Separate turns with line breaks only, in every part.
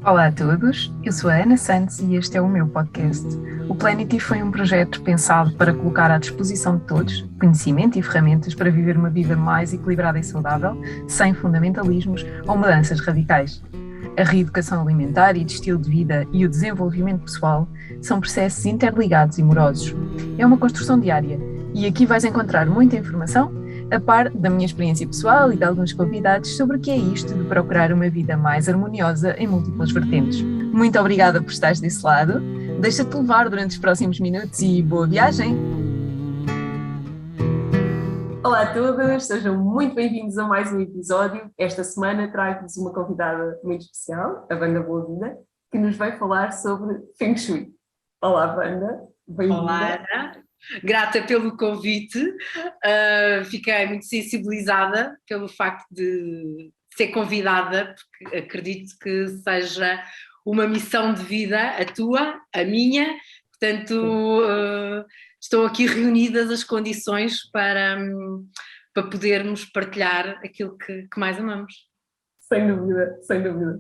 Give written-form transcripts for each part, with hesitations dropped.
Olá a todos, eu sou a Ana Santos e este é o meu podcast. O Planety foi um projeto pensado para colocar à disposição de todos conhecimento e ferramentas para viver uma vida mais equilibrada e saudável, sem fundamentalismos ou mudanças radicais. A reeducação alimentar e de estilo de vida e o desenvolvimento pessoal são processos interligados e morosos. É uma construção diária e aqui vais encontrar muita informação a par da minha experiência pessoal e de alguns convidados sobre o que é isto de procurar uma vida mais harmoniosa em múltiplas vertentes. Muito obrigada por estares desse lado. Deixa-te levar durante os próximos minutos e boa viagem!
Olá a todos, sejam muito bem-vindos a mais um episódio. Esta semana trago-vos uma convidada muito especial, a Wanda Boa Vida, que nos vai falar sobre Feng Shui. Olá, Wanda, bem-vinda.
Olá, Ana. Grata pelo convite, fiquei muito sensibilizada pelo facto de ser convidada, porque acredito que seja uma missão de vida a tua, a minha, portanto estão aqui reunidas as condições para podermos partilhar aquilo que mais amamos.
Sem dúvida, sem dúvida.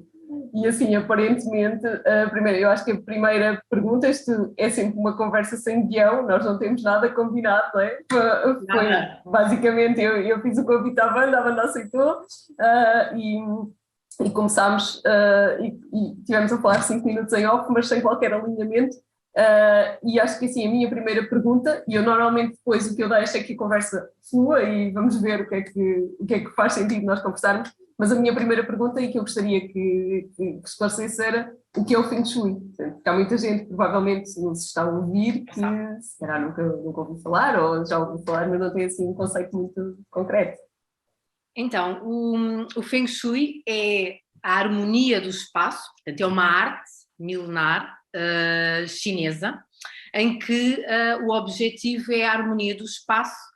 E assim, aparentemente, primeiro, eu acho que a primeira pergunta, isto é sempre uma conversa sem guião, nós não temos nada combinado, não é? Foi basicamente, eu fiz o convite à Wanda, a Wanda aceitou, e começámos, e tivemos a falar 5 minutos em off, mas sem qualquer alinhamento, e acho que assim, a minha primeira pergunta, e eu normalmente depois o que eu deixo é que a conversa flua e vamos ver o que é que faz sentido nós conversarmos. Mas a minha primeira pergunta, e que eu gostaria que esclarecesse, era o que é o Feng Shui? Porque há muita gente que provavelmente nos está a ouvir que se calhar nunca ouviu falar, ou já ouviu falar, mas não tem assim um conceito muito concreto.
Então, o Feng Shui é a harmonia do espaço, portanto é uma arte milenar chinesa, em que o objetivo é a harmonia do espaço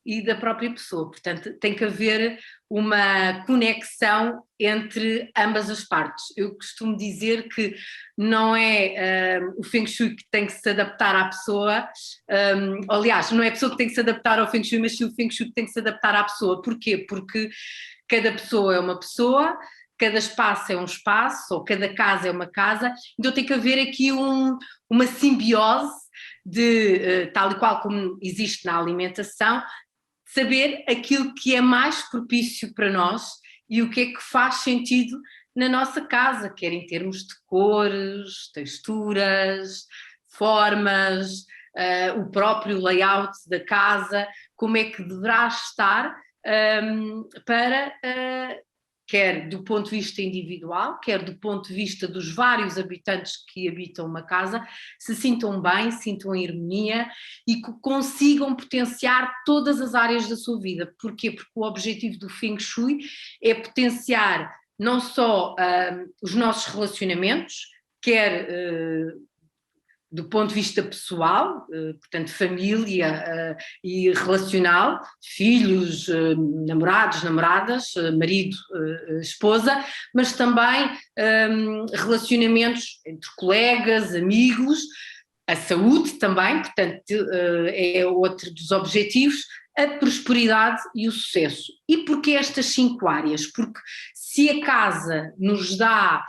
e da própria pessoa, portanto tem que haver uma conexão entre ambas as partes. Eu costumo dizer que não é o Feng Shui que tem que se adaptar à pessoa, aliás, não é a pessoa que tem que se adaptar ao Feng Shui, mas sim o Feng Shui que tem que se adaptar à pessoa. Porquê? Porque cada pessoa é uma pessoa, cada espaço é um espaço, ou cada casa é uma casa, então tem que haver aqui uma simbiose de, tal e qual como existe na alimentação, saber aquilo que é mais propício para nós e o que é que faz sentido na nossa casa, quer em termos de cores, texturas, formas, o próprio layout da casa, como é que deverá estar para, quer do ponto de vista individual, quer do ponto de vista dos vários habitantes que habitam uma casa, se sintam bem, sintam em harmonia e que consigam potenciar todas as áreas da sua vida. Porquê? Porque o objetivo do Feng Shui é potenciar não só os nossos relacionamentos, quer do ponto de vista pessoal, portanto família e relacional, filhos, namorados, namoradas, marido, esposa, mas também relacionamentos entre colegas, amigos, a saúde também, portanto é outro dos objetivos, a prosperidade e o sucesso. E porquê estas 5 áreas? Porque se a casa nos dá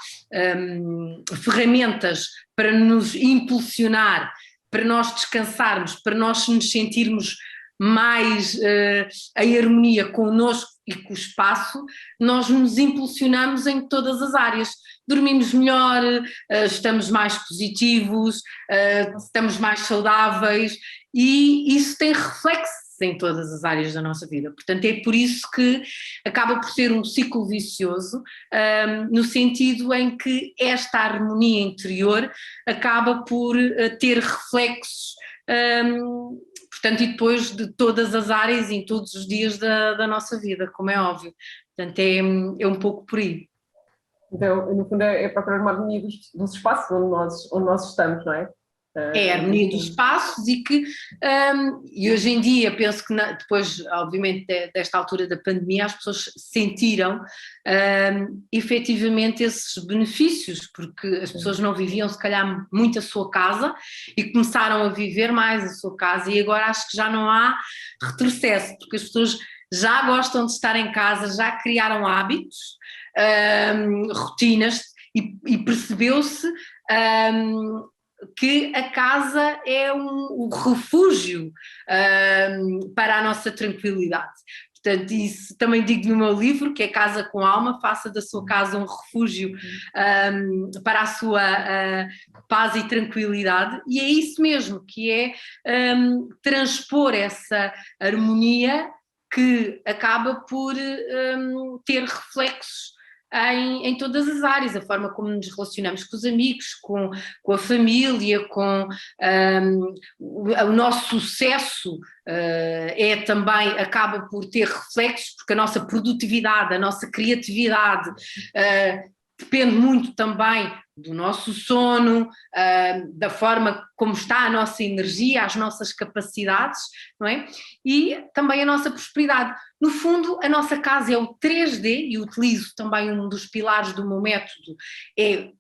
ferramentas para nos impulsionar, para nós descansarmos, para nós nos sentirmos mais em harmonia connosco e com o espaço, nós nos impulsionamos em todas as áreas. Dormimos melhor, estamos mais positivos, estamos mais saudáveis e isso tem reflexo em todas as áreas da nossa vida. Portanto, é por isso que acaba por ser um ciclo vicioso, no sentido em que esta harmonia interior acaba por ter reflexos, portanto, e depois de todas as áreas e em todos os dias da nossa vida, como é óbvio. Portanto, é um pouco por aí.
Então, no fundo, é procurar uma harmonia dos espaços onde nós estamos, não é?
É a harmonia dos espaços e hoje em dia penso que depois, obviamente, desta altura da pandemia, as pessoas sentiram efetivamente esses benefícios, porque as pessoas não viviam se calhar muito a sua casa e começaram a viver mais a sua casa e agora acho que já não há retrocesso, porque as pessoas já gostam de estar em casa, já criaram hábitos, rotinas e percebeu-se que a casa é um refúgio para a nossa tranquilidade. Portanto, isso também digo no meu livro, que é Casa com Alma, faça da sua casa um refúgio para a sua paz e tranquilidade, e é isso mesmo, que é transpor essa harmonia que acaba por ter reflexos em todas as áreas, a forma como nos relacionamos com os amigos, com a família, com o nosso sucesso também acaba por ter reflexos, porque a nossa produtividade, a nossa criatividade depende muito também do nosso sono, da forma como está a nossa energia, as nossas capacidades, não é? E também a nossa prosperidade. No fundo, a nossa casa é o 3D, e utilizo também um dos pilares do meu método, é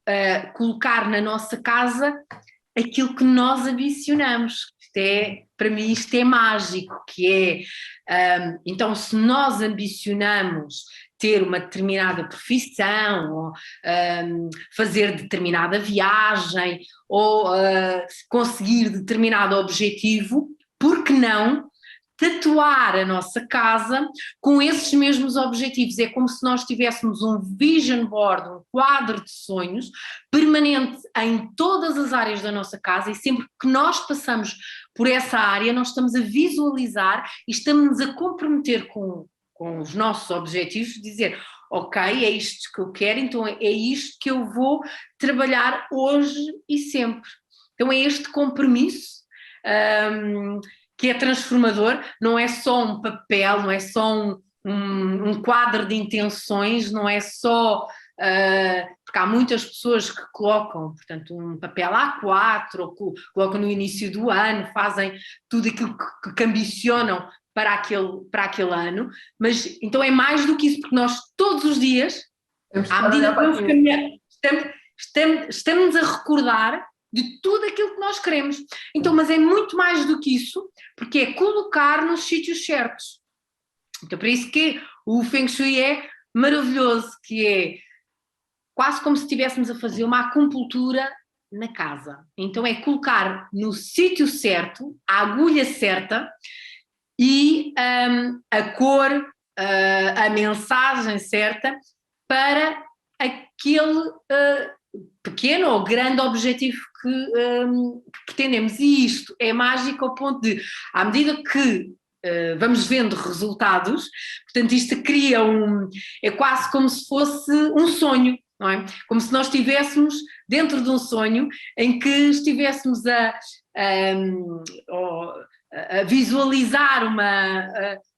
colocar na nossa casa aquilo que nós ambicionamos. Para mim isto é mágico, que é, então se nós ambicionamos ter uma determinada profissão, ou fazer determinada viagem, ou conseguir determinado objetivo, por que não tatuar a nossa casa com esses mesmos objetivos? É como se nós tivéssemos um vision board, um quadro de sonhos permanente em todas as áreas da nossa casa, e sempre que nós passamos por essa área nós estamos a visualizar e estamos a comprometer com os nossos objetivos, dizer, ok, é isto que eu quero, então é isto que eu vou trabalhar hoje e sempre. Então é este compromisso que é transformador, não é só um papel, não é só um quadro de intenções, não é só... porque há muitas pessoas que colocam, portanto, um papel A4, ou colocam no início do ano, fazem tudo aquilo que ambicionam para aquele ano, mas então é mais do que isso, porque nós todos os dias, à medida que vamos caminhar, estamos a recordar de tudo aquilo que nós queremos. Então, mas é muito mais do que isso, porque é colocar nos sítios certos. Então, por isso que o Feng Shui é maravilhoso, que é quase como se estivéssemos a fazer uma acupuntura na casa. Então é colocar no sítio certo, a agulha certa, e a cor, a mensagem certa para aquele pequeno ou grande objetivo que pretendemos. E isto é mágico ao ponto de, à medida que vamos vendo resultados, portanto isto cria é quase como se fosse um sonho, não é? Como se nós estivéssemos dentro de um sonho em que estivéssemos a visualizar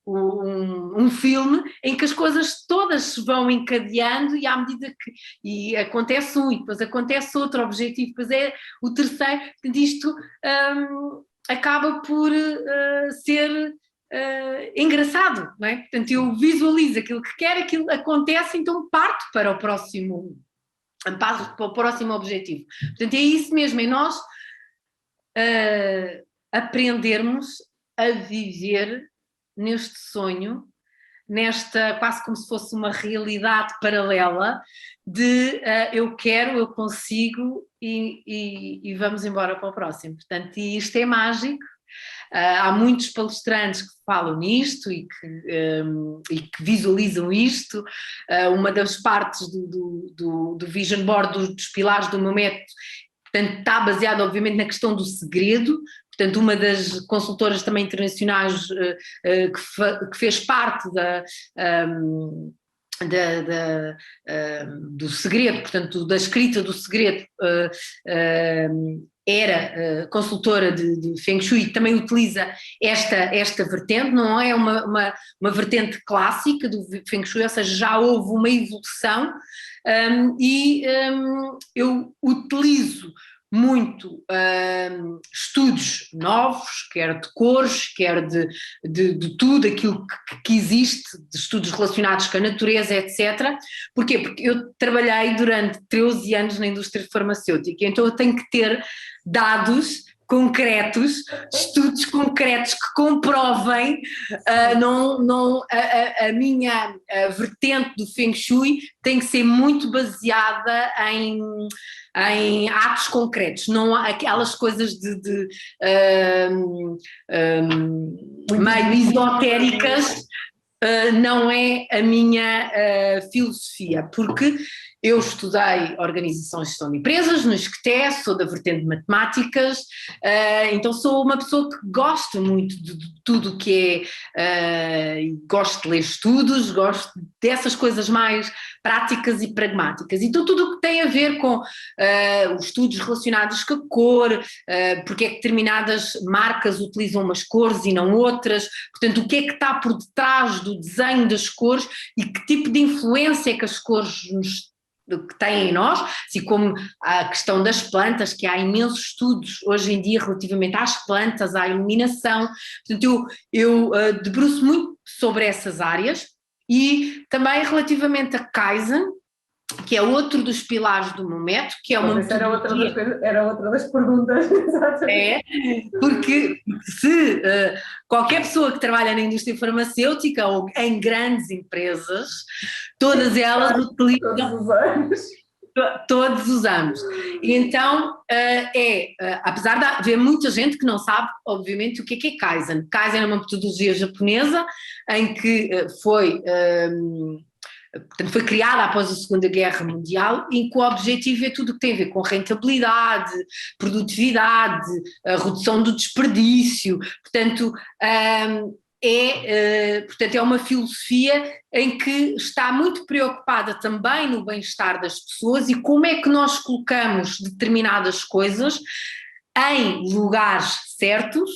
um filme em que as coisas todas se vão encadeando, e à medida que acontece e depois acontece outro objetivo, depois é o terceiro, isto acaba por ser engraçado, não é? Portanto, eu visualizo aquilo que quero, aquilo acontece, então parto para o próximo objetivo. Portanto, é isso mesmo, é nós aprendermos a viver neste sonho, nesta quase como se fosse uma realidade paralela de eu quero, eu consigo e vamos embora para o próximo. Portanto, e isto é mágico. Há muitos palestrantes que falam nisto e que visualizam isto. Uma das partes do Vision Board, dos pilares do meu método, portanto, está baseado obviamente na questão do segredo. Portanto, uma das consultoras também internacionais que fez parte do segredo, portanto, da escrita do segredo, era consultora de Feng Shui, também utiliza esta vertente, não é uma vertente clássica do Feng Shui, ou seja, já houve uma evolução, eu utilizo muito estudos novos, quer de cores, quer de tudo aquilo que existe, de estudos relacionados com a natureza, etc. Porquê? Porque eu trabalhei durante 13 anos na indústria farmacêutica, então eu tenho que ter dados concretos, estudos concretos que comprovem a minha vertente do Feng Shui tem que ser muito baseada em atos concretos, não aquelas coisas meio esotéricas. Não é a minha filosofia, porque eu estudei Organização e Gestão de Empresas no ISCTE, sou da vertente de Matemáticas, então sou uma pessoa que gosta muito de tudo o que gosto de ler estudos, gosto dessas coisas mais práticas e pragmáticas, então tudo o que tem a ver com os estudos relacionados com a cor, porque é que determinadas marcas utilizam umas cores e não outras, portanto o que é que está por detrás do desenho das cores e que tipo de influência é que as cores que têm em nós, assim como a questão das plantas, que há imensos estudos hoje em dia relativamente às plantas, à iluminação, portanto eu debruço muito sobre essas áreas e também relativamente a Kaizen, que é outro dos pilares do meu método, que é uma metodologia...
Era outra das perguntas, exatamente.
Porque se qualquer pessoa que trabalha na indústria farmacêutica ou em grandes empresas, todas elas utilizam... Todos os anos. E então, apesar de haver muita gente que não sabe, obviamente, o que é Kaizen. Kaizen é uma metodologia japonesa em que foi criada após a Segunda Guerra Mundial, em que o objetivo é tudo o que tem a ver com rentabilidade, produtividade, a redução do desperdício, portanto é uma filosofia em que está muito preocupada também no bem-estar das pessoas e como é que nós colocamos determinadas coisas em lugares certos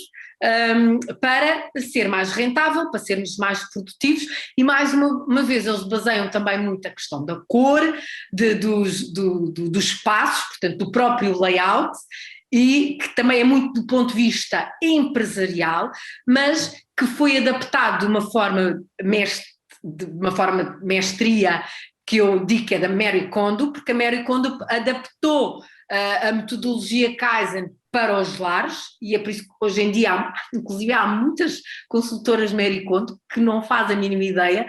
para ser mais rentável, para sermos mais produtivos e mais uma vez eles baseiam também muito a questão da cor, dos espaços, portanto do próprio layout, e que também é muito do ponto de vista empresarial, mas que foi adaptado de uma forma mestria que eu digo que é da Marie Kondo, porque a Marie Kondo adaptou a metodologia Kaizen para os lares, e é por isso que hoje em dia, inclusive há muitas consultoras Marie Kondo que não fazem a mínima ideia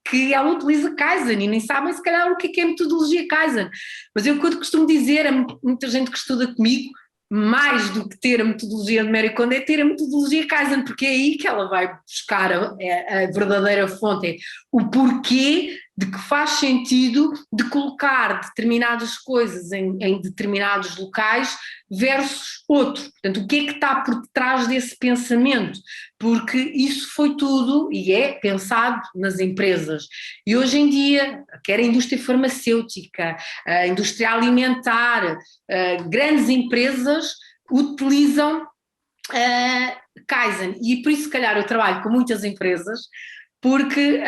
que ela utiliza Kaizen e nem sabem se calhar o que é metodologia Kaizen, mas eu quando costumo dizer a muita gente que estuda comigo, mais do que ter a metodologia de Marie Kondo é ter a metodologia Kaizen, porque é aí que ela vai buscar a verdadeira fonte, é o porquê de que faz sentido de colocar determinadas coisas em determinados locais versus outro. Portanto, o que é que está por detrás desse pensamento? Porque isso foi tudo e é pensado nas empresas. E hoje em dia, quer a indústria farmacêutica, a indústria alimentar, grandes empresas utilizam Kaizen. E por isso, se calhar, eu trabalho com muitas empresas, porque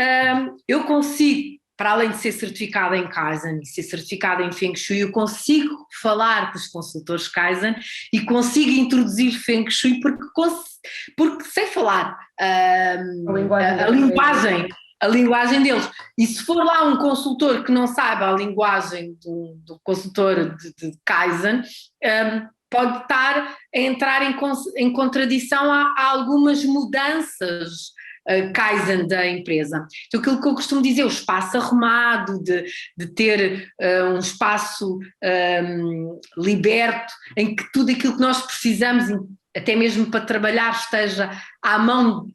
eu consigo, para além de ser certificada em Kaizen e ser certificada em Feng Shui, eu consigo falar com os consultores Kaizen e consigo introduzir Feng Shui porque sei falar a linguagem deles. E se for lá um consultor que não saiba a linguagem do consultor de Kaizen, pode estar a entrar em contradição a algumas mudanças Kaizen da empresa. Então aquilo que eu costumo dizer, o espaço arrumado, de ter um espaço liberto, em que tudo aquilo que nós precisamos, até mesmo para trabalhar, esteja à mão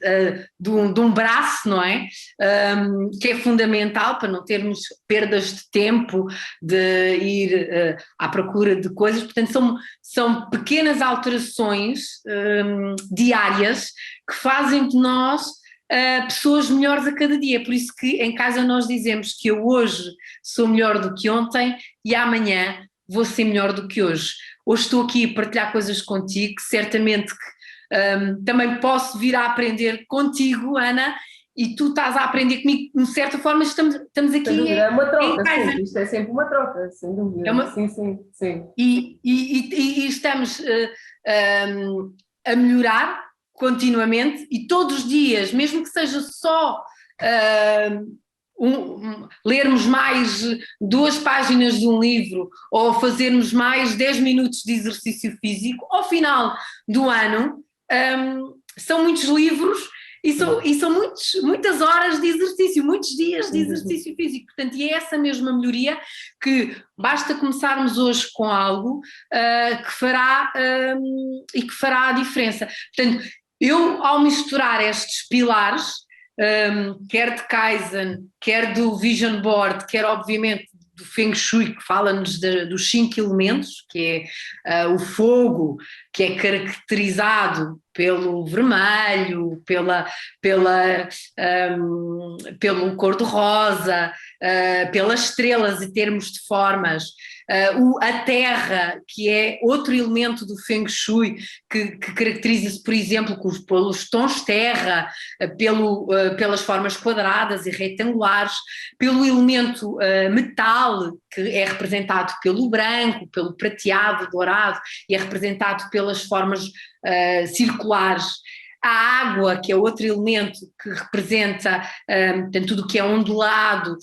de um braço, não é? Que é fundamental para não termos perdas de tempo, de ir à procura de coisas. Portanto, são pequenas alterações diárias que fazem de nós pessoas melhores a cada dia. Por isso que em casa nós dizemos que eu hoje sou melhor do que ontem e amanhã vou ser melhor do que hoje. Hoje estou aqui a partilhar coisas contigo, certamente que também posso vir a aprender contigo, Ana, e tu estás a aprender comigo, de certa forma estamos aqui
é uma troca, sim, isto é sempre uma troca, sem dúvida, sim.
E estamos a melhorar continuamente e todos os dias, mesmo que seja só lermos mais 2 páginas de um livro ou fazermos mais 10 minutos de exercício físico, ao final do ano, são muitos livros e são muitas horas de exercício, muitos dias de exercício físico. Portanto, e é essa mesma melhoria que basta começarmos hoje com algo que fará a diferença. Portanto, eu, ao misturar estes pilares, quer de Kaizen, quer do Vision Board, quer obviamente do Feng Shui, que fala-nos dos 5 elementos, que é o fogo, que é caracterizado pelo vermelho, pelo cor-de-rosa, pelas estrelas e termos de formas, a terra, que é outro elemento do Feng Shui, que caracteriza-se, por exemplo, pelos tons terra, pelas formas quadradas e retangulares, pelo elemento metal, que é representado pelo branco, pelo prateado, dourado, e é representado pelas formas circulares. A água, que é outro elemento que representa portanto, tudo o que é ondulado,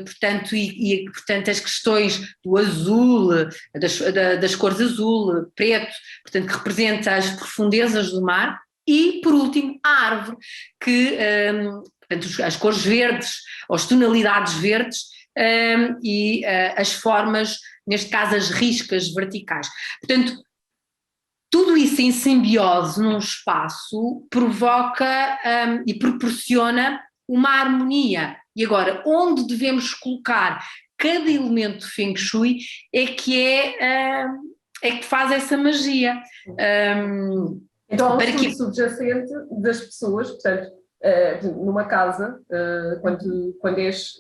portanto, portanto, as questões do azul, das cores azul, preto, portanto, que representa as profundezas do mar. E, por último, a árvore, que, portanto, as cores verdes, ou as tonalidades verdes, e as formas, neste caso, as riscas verticais. Portanto, tudo isso em simbiose num espaço provoca e proporciona uma harmonia. E agora, onde devemos colocar cada elemento de Feng Shui é que faz essa magia.
Então, há um estudo subjacente das pessoas, portanto, numa casa, quando és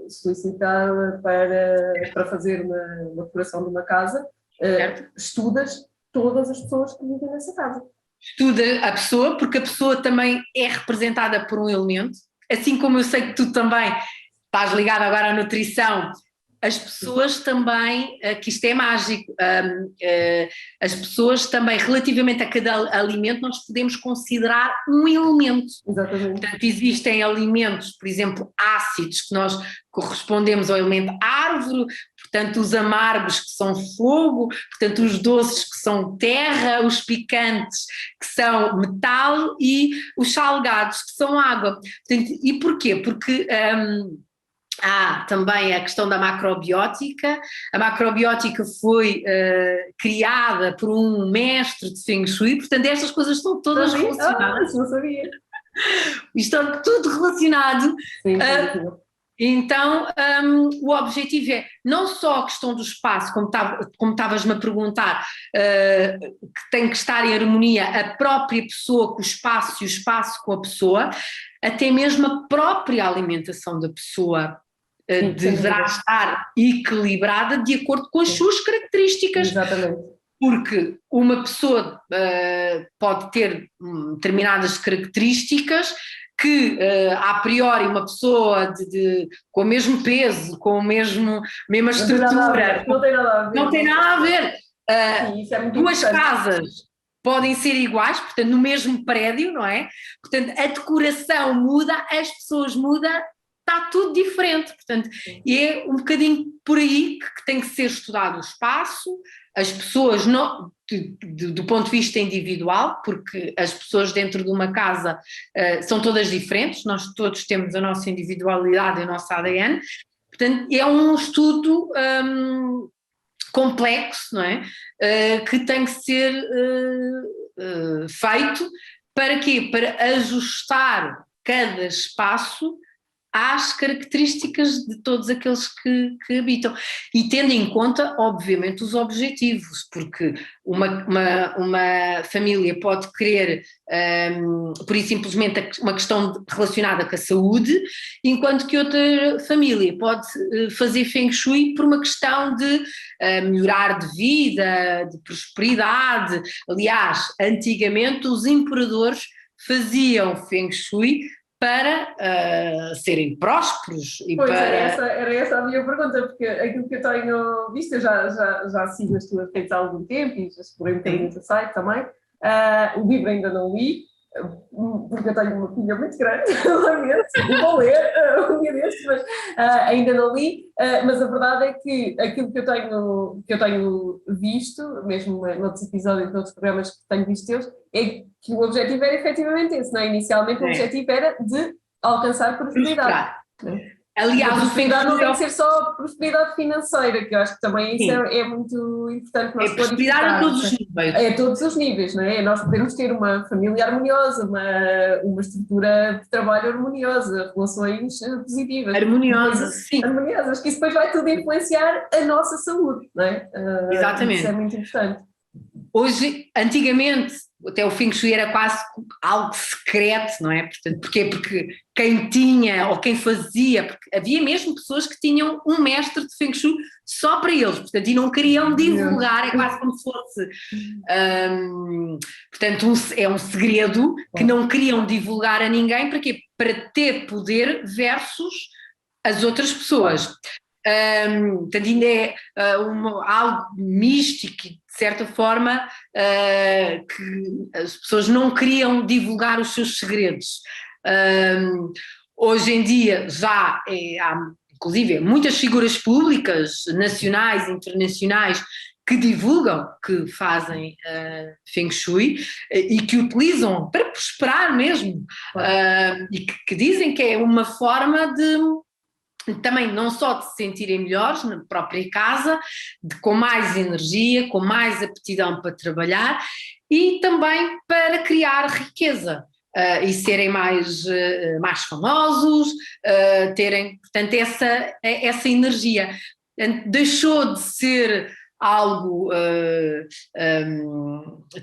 solicitada para fazer uma decoração de uma casa, estudas todas as pessoas que vivem nessa casa.
Estuda a pessoa, porque a pessoa também é representada por um elemento, assim como eu sei que tu também estás ligado agora à nutrição. As pessoas também, que isto é mágico, as pessoas também, relativamente a cada alimento, nós podemos considerar um elemento.
Exatamente.
Portanto, existem alimentos, por exemplo, ácidos, que nós correspondemos ao elemento árvore, portanto, os amargos, que são fogo, portanto, os doces, que são terra, os picantes, que são metal, e os salgados, que são água. Portanto, e porquê? Porque há também a questão da macrobiótica. A macrobiótica foi criada por um mestre de Feng Shui, portanto estas coisas estão todas relacionadas.
Não sabia.
Está tudo relacionado.
Sim.
Então o objetivo é não só a questão do espaço, como estavas-me a perguntar, que tem que estar em harmonia a própria pessoa com o espaço e o espaço com a pessoa, até mesmo a própria alimentação da pessoa deverá estar equilibrada de acordo com as suas características.
Exatamente.
Porque uma pessoa pode ter determinadas características que, a priori, uma pessoa com o mesmo peso, com a mesma estrutura,
não tem nada a ver.
Sim, é duas casas podem ser iguais, portanto, no mesmo prédio, não é? Portanto, a decoração muda, as pessoas mudam, está tudo diferente, portanto, é um bocadinho por aí que tem que ser estudado o espaço, as pessoas, do ponto de vista individual, porque as pessoas dentro de uma casa são todas diferentes, nós todos temos a nossa individualidade e o nosso ADN, portanto, é um estudo complexo, não é? Que tem que ser feito para quê? Para ajustar cada espaço às características de todos aqueles que habitam e tendo em conta, obviamente, os objetivos, porque uma família pode querer, por isso simplesmente, uma questão relacionada com a saúde, enquanto que outra família pode fazer Feng Shui por uma questão de melhorar de vida, de prosperidade. Aliás, antigamente os imperadores faziam Feng Shui para serem prósperos.
Era essa a minha pergunta, porque aquilo que eu tenho visto, eu já sigo as tuas redes há algum tempo e já explorei um bocadinho o teu site também. O livro ainda não li, porque eu tenho uma filha muito grande, lamento, vou ler um dia destes, mas ainda não li, mas a verdade é que aquilo que eu tenho visto, mesmo noutros episódios, noutros programas que tenho visto teus, é que o objetivo era efetivamente esse, não é? Inicialmente o objetivo era de alcançar prosperidade.
Aliás,
a prosperidade não tem que ser só prosperidade financeira, que eu acho que também isso é muito importante nós
prosperidade a todos os níveis.
É a todos os níveis, não é? Nós podemos ter uma família harmoniosa, uma estrutura de trabalho harmoniosa, relações positivas.
Harmoniosas, sim.
Harmoniosas, que isso depois vai tudo influenciar a nossa saúde, não é?
Exatamente.
Isso é muito importante.
Hoje, antigamente, até o Feng Shui era quase algo secreto, não é? Portanto, porquê? Porque quem tinha ou quem fazia, porque havia mesmo pessoas que tinham um mestre de Feng Shui só para eles, portanto, e não queriam divulgar, é quase como se fosse, portanto, é um segredo que não queriam divulgar a ninguém, para quê? Para ter poder versus as outras pessoas. Portanto, ainda é algo místico, de certa forma, que as pessoas não queriam divulgar os seus segredos. Hoje em dia já há, inclusive, muitas figuras públicas, nacionais e internacionais, que divulgam, que fazem Feng Shui e que utilizam para prosperar mesmo, e que dizem que é uma forma de também não só de se sentirem melhores na própria casa, com mais energia, com mais aptidão para trabalhar e também para criar riqueza e serem mais famosos, terem, portanto, essa energia. Deixou de ser algo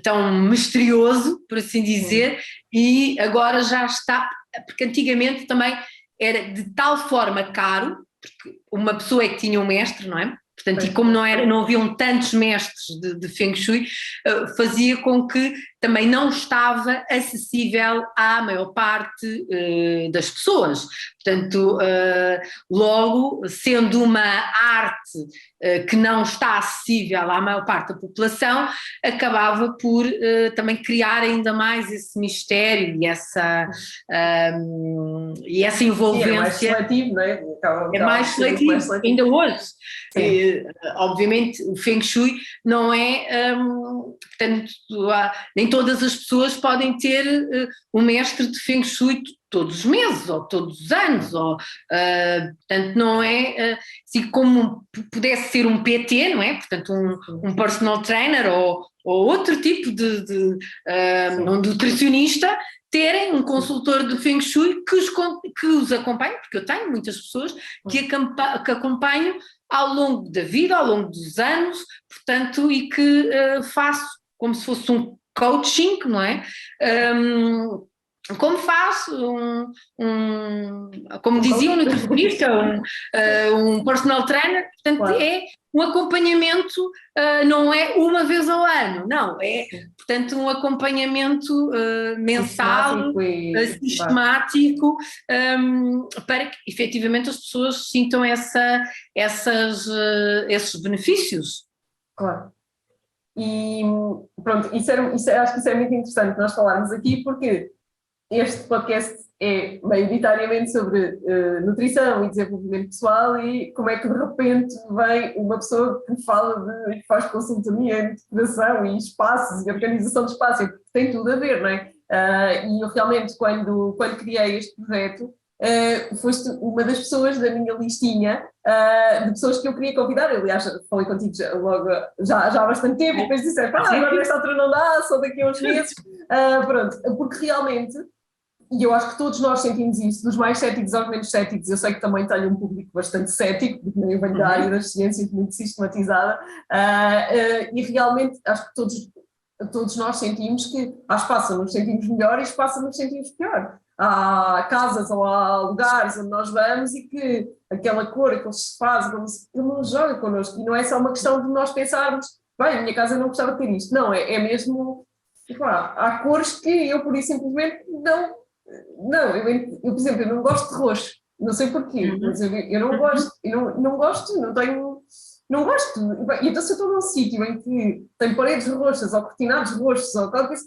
tão misterioso, por assim dizer, e agora já está, porque antigamente também era de tal forma caro, porque uma pessoa é que tinha um mestre, não é? Portanto, e como não haviam tantos mestres de Feng Shui, fazia com que também não estava acessível à maior parte das pessoas. Portanto, logo, sendo uma arte que não está acessível à maior parte da população, acabava por também criar ainda mais esse mistério e essa envolvência.
É mais seletivo, não é?
É mais seletivo, ainda hoje. Obviamente o Feng Shui não é, portanto, nem todas as pessoas podem ter um mestre de Feng Shui todos os meses ou todos os anos, portanto não é assim como pudesse ser um PT, não é? Portanto um personal trainer ou outro tipo de um nutricionista, terem um consultor de Feng Shui que os acompanhe, porque eu tenho muitas pessoas que acompanho ao longo da vida, ao longo dos anos, portanto, e que faço como se fosse um coaching, não é? Como faz como dizia um nutricionista, um personal trainer, portanto é um acompanhamento, não é uma vez ao ano, não, é portanto um acompanhamento mensal, sistemático, para que efetivamente as pessoas sintam esses benefícios.
Claro. E pronto, acho que isso é muito interessante nós falarmos aqui, porque este podcast é maioritariamente sobre nutrição e desenvolvimento pessoal, e como é que de repente vem uma pessoa que que faz consultoria, integração e espaços e organização de espaço, porque tem tudo a ver, não é? E eu realmente, quando criei este projeto, foste uma das pessoas da minha listinha de pessoas que eu queria convidar. Aliás, falei contigo logo já há bastante tempo, e depois disse, agora nesta altura não dá, só daqui a uns meses. Pronto, porque realmente, e eu acho que todos nós sentimos isso, dos mais céticos aos menos céticos. Eu sei que também tenho um público bastante cético, porque eu venho da área das ciências muito sistematizada, e realmente acho que todos nós sentimos que há espaço onde nos sentimos melhor e espaço onde nos sentimos pior. Há casas ou há lugares onde nós vamos e que aquela cor, aquele espaço, ele não joga connosco, e não é só uma questão de nós pensarmos, bem, a minha casa não gostava de ter isto, não, é mesmo, há cores que eu, por isso, simplesmente não, eu, por exemplo, eu não gosto de roxo, não sei porquê, mas eu não gosto, não gosto, não gosto, e então se eu estou num sítio em que tem paredes roxas ou cortinados roxos ou qualquer coisa,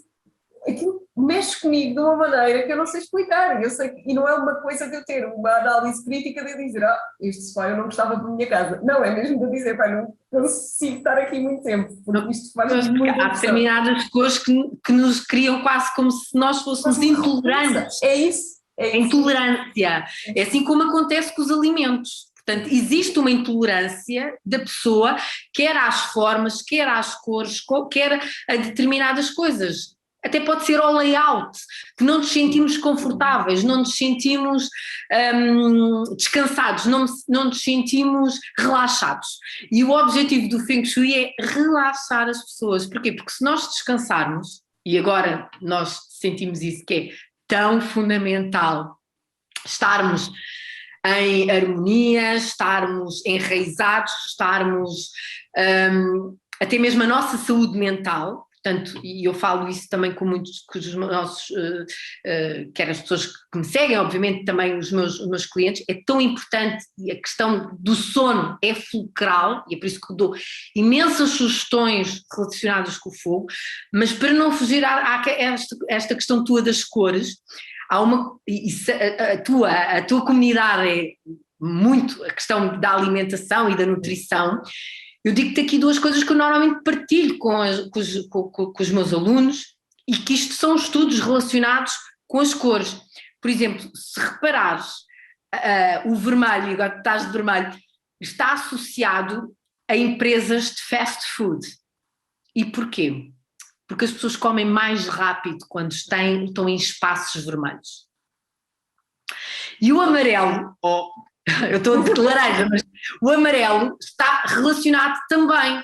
aquilo mexe comigo de uma maneira que eu não sei explicar. Eu sei e não é uma coisa de eu ter uma análise crítica de eu dizer, este sofá eu não gostava da minha casa. Não, é mesmo de eu dizer, pá, não consigo estar aqui muito tempo, porque isto faz muita
Há
impressão.
determinadas coisas que nos criam quase como se nós fôssemos intolerantes.
É isso.
A intolerância. É assim como acontece com os alimentos. Portanto, existe uma intolerância da pessoa, quer às formas, quer às cores, quer a determinadas coisas. Até pode ser ao layout, que não nos sentimos confortáveis, não nos sentimos descansados, não nos sentimos relaxados. E o objetivo do Feng Shui é relaxar as pessoas. Porquê? Porque se nós descansarmos, e agora nós sentimos isso, que é tão fundamental estarmos em harmonia, estarmos enraizados, estarmos até mesmo a nossa saúde mental. Portanto, e eu falo isso também com muitos dos nossos, quer as pessoas que me seguem, obviamente também os meus clientes, é tão importante, e a questão do sono é fulcral, e é por isso que dou imensas sugestões relacionadas com o fogo, mas para não fugir a esta questão tua das cores, há a tua comunidade é muito a questão da alimentação e da nutrição. Eu digo-te aqui duas coisas que eu normalmente partilho com os meus alunos e que isto são estudos relacionados com as cores. Por exemplo, se reparares, o vermelho, e agora estás de vermelho, está associado a empresas de fast food. E porquê? Porque as pessoas comem mais rápido quando estão em espaços vermelhos. E o amarelo, eu estou de laranja, mas o amarelo está relacionado também.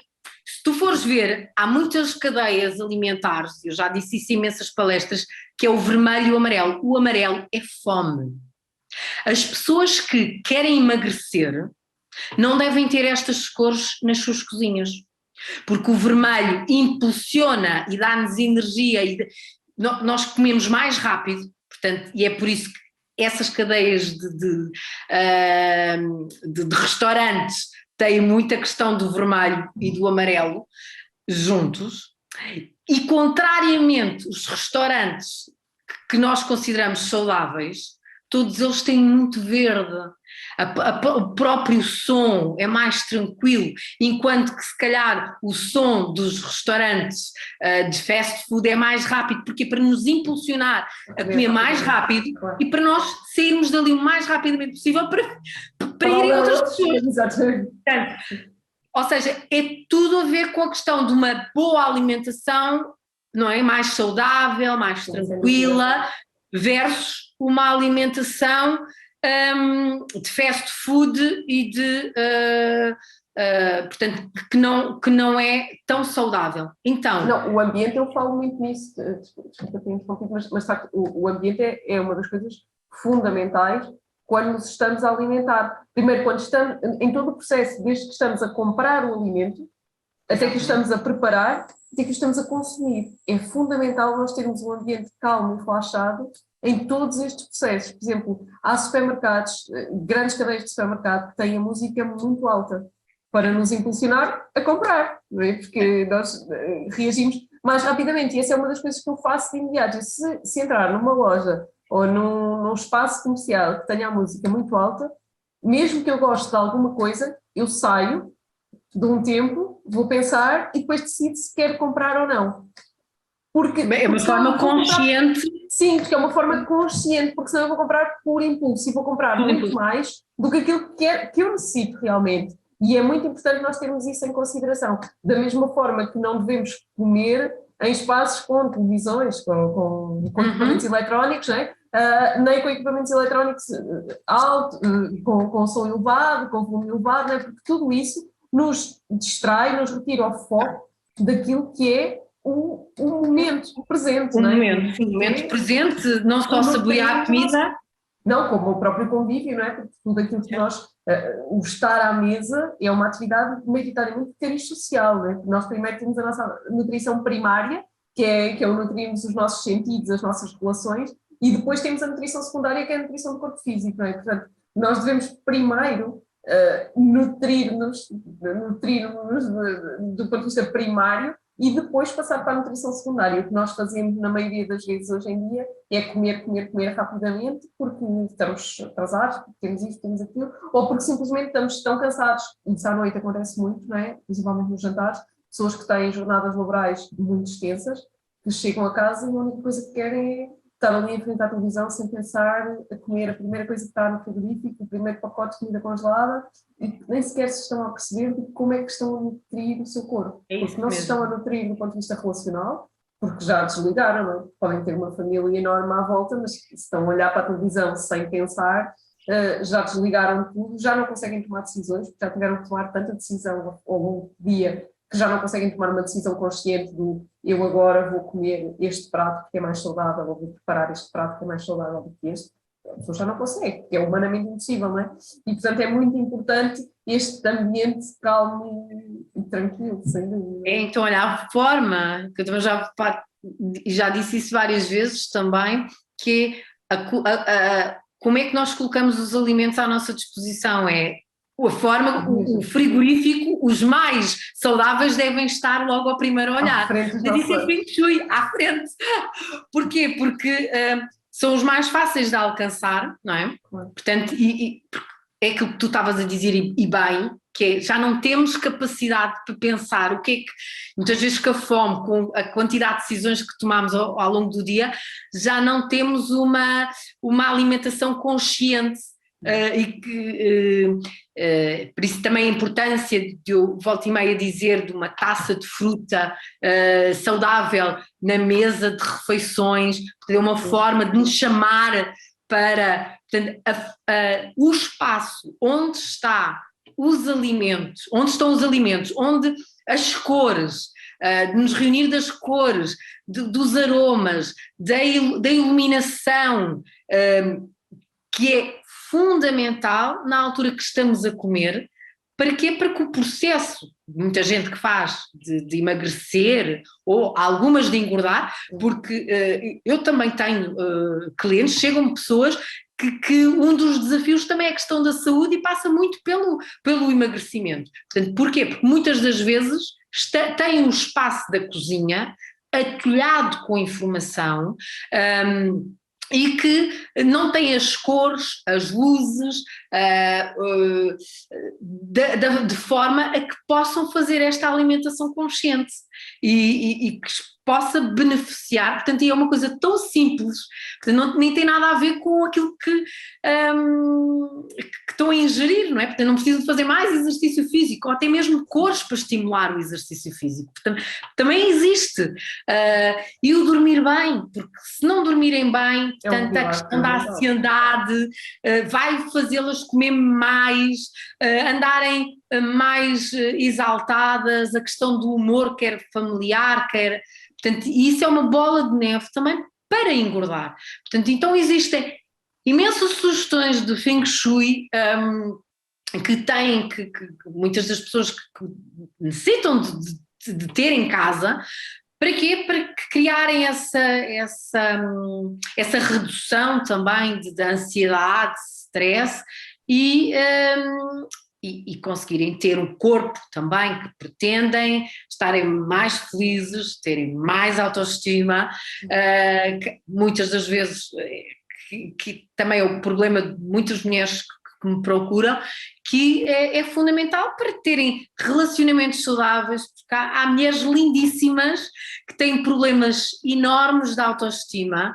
Se tu fores ver, há muitas cadeias alimentares, eu já disse isso em imensas palestras, que é o vermelho e o amarelo. O amarelo é fome. As pessoas que querem emagrecer não devem ter estas cores nas suas cozinhas, porque o vermelho impulsiona e dá-nos energia, nós comemos mais rápido, portanto, e é por isso que essas cadeias de restaurantes têm muita questão do vermelho e do amarelo juntos, e contrariamente os restaurantes que nós consideramos saudáveis, todos eles têm muito verde, o próprio som é mais tranquilo, enquanto que se calhar o som dos restaurantes de fast food é mais rápido, porque é para nos impulsionar a comer mais rápido e para nós sairmos dali o mais rapidamente possível para irem outras pessoas. Portanto, ou seja, é tudo a ver com a questão de uma boa alimentação, não é? Mais saudável, mais tranquila, versus uma alimentação de fast food e portanto, que não é tão saudável. Então,
não, o ambiente, eu falo muito nisso, desculpa ter interrompido, mas de facto o ambiente é uma das coisas fundamentais quando nos estamos a alimentar. Primeiro, quando estamos, em todo o processo, desde que estamos a comprar o alimento, até que o estamos a preparar, até que o estamos a consumir. É fundamental nós termos um ambiente calmo e relaxado em todos estes processos. Por exemplo, há supermercados, grandes cadeias de supermercado, que têm a música muito alta para nos impulsionar a comprar, não é? Porque nós reagimos mais rapidamente, e essa é uma das coisas que eu faço de imediato. Se entrar numa loja ou num espaço comercial que tenha a música muito alta, mesmo que eu goste de alguma coisa, eu saio de um tempo, vou pensar e depois decido se quero comprar ou não. Porque
é uma forma consciente.
Sim, porque é uma forma consciente, porque senão eu vou comprar por impulso e vou comprar muito mais do que aquilo que eu necessito realmente. E é muito importante nós termos isso em consideração. Da mesma forma que não devemos comer em espaços com televisões, com equipamentos eletrónicos, não é? Nem com equipamentos eletrónicos alto, com som elevado, com volume elevado, não é? Porque tudo isso nos distrai, nos retira o foco daquilo que é o momento presente.
O
não é?
momento presente, não só saborear a comida.
Não, como o próprio convívio, não é? Porque tudo aquilo que nós, o estar à mesa é uma atividade maioritariamente de cariz social, não é? Nós primeiro temos a nossa nutrição primária, que é o nutrirmos os nossos sentidos, as nossas relações, e depois temos a nutrição secundária, que é a nutrição do corpo físico, não é? Portanto, nós devemos primeiro nutrir-nos do ponto de vista primário, e depois passar para a nutrição secundária. O que nós fazemos na maioria das vezes hoje em dia é comer rapidamente porque estamos atrasados, porque temos isto, temos aquilo, ou porque simplesmente estamos tão cansados. Isso à noite acontece muito, não é? Principalmente nos jantares, pessoas que têm jornadas laborais muito extensas, que chegam a casa e a única coisa que querem é estar ali em frente à televisão sem pensar, a comer a primeira coisa que está no frigorífico, o primeiro pacote de comida congelada, e nem sequer se estão a perceber de como é que estão a nutrir o seu corpo. Porque não se estão a nutrir do ponto de vista relacional, porque já desligaram, não é? Podem ter uma família enorme à volta, mas se estão a olhar para a televisão sem pensar, já desligaram tudo, já não conseguem tomar decisões, porque já tiveram que tomar tanta decisão ao longo do dia, que já não conseguem tomar uma decisão consciente do eu agora vou comer este prato porque é mais saudável, ou vou preparar este prato que é mais saudável do que este. A pessoa já não consegue, porque é humanamente impossível, não é? E, portanto, é muito importante este ambiente calmo e tranquilo, sem dúvida.
Então, olha, a forma, que eu também já disse isso várias vezes também, que é como é que nós colocamos os alimentos à nossa disposição, é a forma, o frigorífico, os mais saudáveis devem estar logo ao primeiro olhar. Mas isso é Feng Shui, à frente. Porquê? Porque são os mais fáceis de alcançar, não é? Claro. Portanto, é aquilo que tu estavas a dizer e bem, que é, já não temos capacidade para pensar o que é que, muitas vezes com a fome, com a quantidade de decisões que tomamos ao longo do dia, já não temos uma alimentação consciente. Por isso também a importância de eu volto e meia dizer de uma taça de fruta saudável na mesa de refeições, porque é uma forma de nos chamar para, portanto, o espaço onde estão os alimentos, onde as cores, de nos reunir das cores, dos aromas, da iluminação, que é fundamental na altura que estamos a comer. Para quê? Para que o processo, muita gente que faz de emagrecer ou algumas de engordar, porque eu também tenho clientes, chegam pessoas que um dos desafios também é a questão da saúde e passa muito pelo emagrecimento. Portanto, porquê? Porque muitas das vezes têm o espaço da cozinha atulhado com informação, e que não tem as cores, as luzes, de forma a que possam fazer esta alimentação consciente e que possa beneficiar. Portanto, é uma coisa tão simples, portanto, nem tem nada a ver com aquilo que estão a ingerir, não é? Portanto, não precisam de fazer mais exercício físico, ou até mesmo cores para estimular o exercício físico. Portanto, também existe. E o dormir bem, porque se não dormirem bem, portanto, a questão da ansiedade vai fazê-las comer mais, andarem mais exaltadas, a questão do humor, quer familiar, quer... Portanto, isso é uma bola de neve também para engordar. Portanto, então existem imensas sugestões de Feng Shui que muitas das pessoas que necessitam de ter em casa. Para quê? Para criarem essa redução também de ansiedade, de stress e conseguirem ter o corpo também que pretendem, estarem mais felizes, terem mais autoestima, que muitas das vezes, que também é o problema de muitas mulheres que me procuram, que é fundamental para terem relacionamentos saudáveis, porque há mulheres lindíssimas que têm problemas enormes de autoestima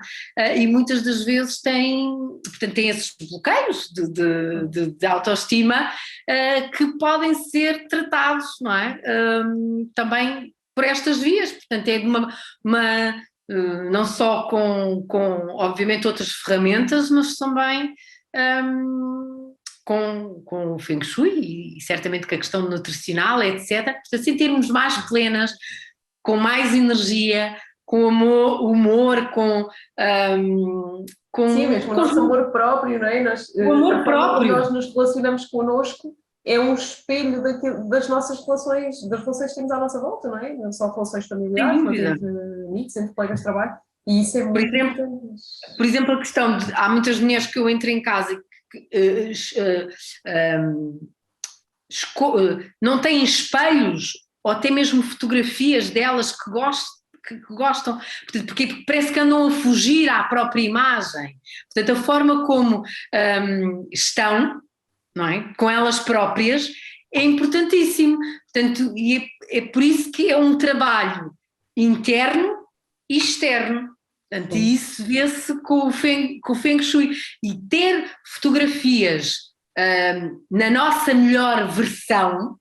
e muitas das vezes têm esses bloqueios de autoestima que podem ser tratados, não é? Também por estas vias, portanto é de não só com obviamente outras ferramentas, mas também com o Feng Shui e certamente com a questão nutricional, etc. Portanto, sentirmos mais plenas, com mais energia, com humor,
Sim, mesmo o nosso amor próprio, não é?
O amor próprio.
Nós nos relacionamos connosco é um espelho das nossas relações, das relações que temos à nossa volta, não é? Não só relações familiares, mas entre amigos, entre colegas de trabalho, e isso é muito importante.
Por exemplo, a questão de, há muitas mulheres que eu entro em casa não têm espelhos ou até mesmo fotografias delas que gostam, portanto, porque parece que andam a fugir à própria imagem. Portanto, a forma como estão, não é? Com elas próprias, é importantíssimo. Portanto, e é por isso que é um trabalho interno e externo. Portanto, e isso vê-se com o Feng Shui. E ter fotografias na nossa melhor versão